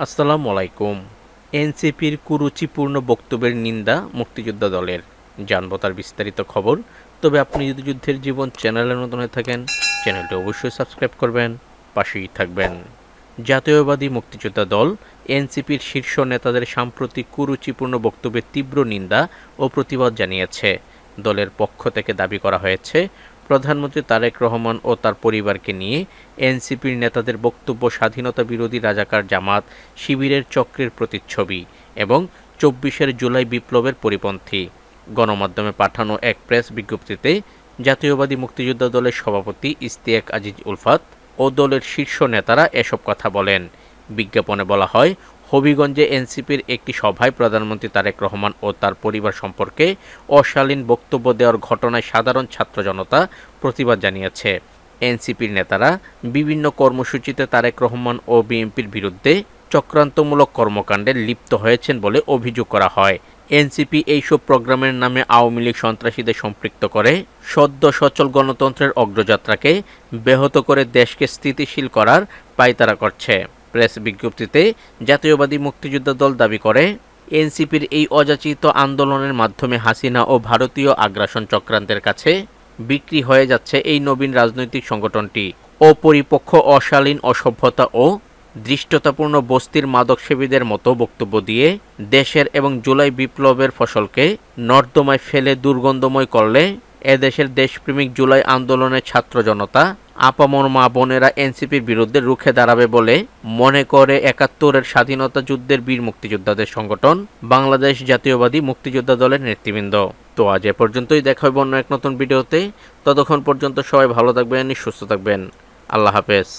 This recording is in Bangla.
আসসালামু আলাইকুম। এনসিপির কুরুচিপূর্ণ বক্তব্যের নিন্দা মুক্তিযোদ্ধা দলের। জানবো তার বিস্তারিত খবর। তবে আপনি যদি যুদ্ধের জীবন চ্যানেলে নতুন হয়ে থাকেন, চ্যানেলটি অবশ্যই সাবস্ক্রাইব করবেন, পাশেই থাকবেন। জাতীয়বাদী মুক্তিযোদ্ধা দল এনসিপির শীর্ষ নেতাদের সাম্প্রতিক কুরুচিপূর্ণ বক্তব্যের তীব্র নিন্দা ও প্রতিবাদ জানিয়েছে। দলের পক্ষ থেকে দাবি করা হয়েছে, প্রধানমন্ত্রী তারেক রহমান ও তার পরিবারকে নিয়ে এনসিপির নেতাদের বক্তব্য স্বাধীনতা বিরোধী রাজাকার জামাত শিবিরের চক্রের প্রতিচ্ছবি এবং ২৪ জুলাই বিপ্লবের পরিপন্থী। গণমাধ্যমে পাঠানো এক প্রেস বিজ্ঞপ্তিতে জাতীয়বাদী মুক্তিযোদ্ধা দলের সভাপতি ইশতিয়াক আজিজ উলফাত ও দলের শীর্ষ নেতারা এসব কথা বলেন। বিজ্ঞাপনে বলা হয়, হবিগঞ্জে এনসিপির একটি সভায় প্রধানমন্ত্রী তারেক রহমান ও তার পরিবার সম্পর্কে অশালীন বক্তব্য দেওয়ার ঘটনায় সাধারণ ছাত্র জনতা প্রতিবাদ জানিয়েছে। এনসিপির নেতারা বিভিন্ন কর্মসূচিতে তারেক রহমান ও বিএনপির বিরুদ্ধে চক্রান্তমূলক কর্মকাণ্ডে লিপ্ত হয়েছেন বলে অভিযোগ করা হয়। এনসিপি এইসব প্রোগ্রামের নামে আওয়ামী লীগ সন্ত্রাসীদের সম্পৃক্ত করে সদ্য সচল গণতন্ত্রের অগ্রযাত্রাকে ব্যাহত করে দেশকে স্থিতিশীল করার পায়তারা করছে। প্রেস বিজ্ঞপ্তিতে জাতীয়বাদী মুক্তিযোদ্ধা দল দাবি করে, এনসিপির এই অযাচিত আন্দোলনের মাধ্যমে হাসিনা ও ভারতীয় আগ্রাসন চক্রান্তের কাছে বিক্রি হয়ে যাচ্ছে এই নবীন রাজনৈতিক সংগঠনটি। অপরিপক্ক, অশালীন, অসভ্যতা ও ধৃষ্টতাপূর্ণ বস্তির মাদকসেবীদের মতো বক্তব্য দিয়ে দেশের এবং জুলাই বিপ্লবের ফসলকে নর্দমায় ফেলে দুর্গন্ধময় করলে এদেশের দেশপ্রেমিক জুলাই আন্দোলনের ছাত্র জনতা, আপামর মা বোনেরা এনসিপির বিরুদ্ধে রুখে দাঁড়াবে বলে মনে করে ৭১-এর স্বাধীনতা যুদ্ধের বীর মুক্তিযোদ্ধাদের সংগঠন বাংলাদেশ জাতীয়বাদী মুক্তিযোদ্ধা দলের নেতৃবৃন্দ। তো আজ এ পর্যন্তই, দেখা হবে অন্য এক নতুন ভিডিওতে। ততক্ষণ পর্যন্ত সবাই ভালো থাকবেন, সুস্থ থাকবেন। আল্লাহ হাফেজ।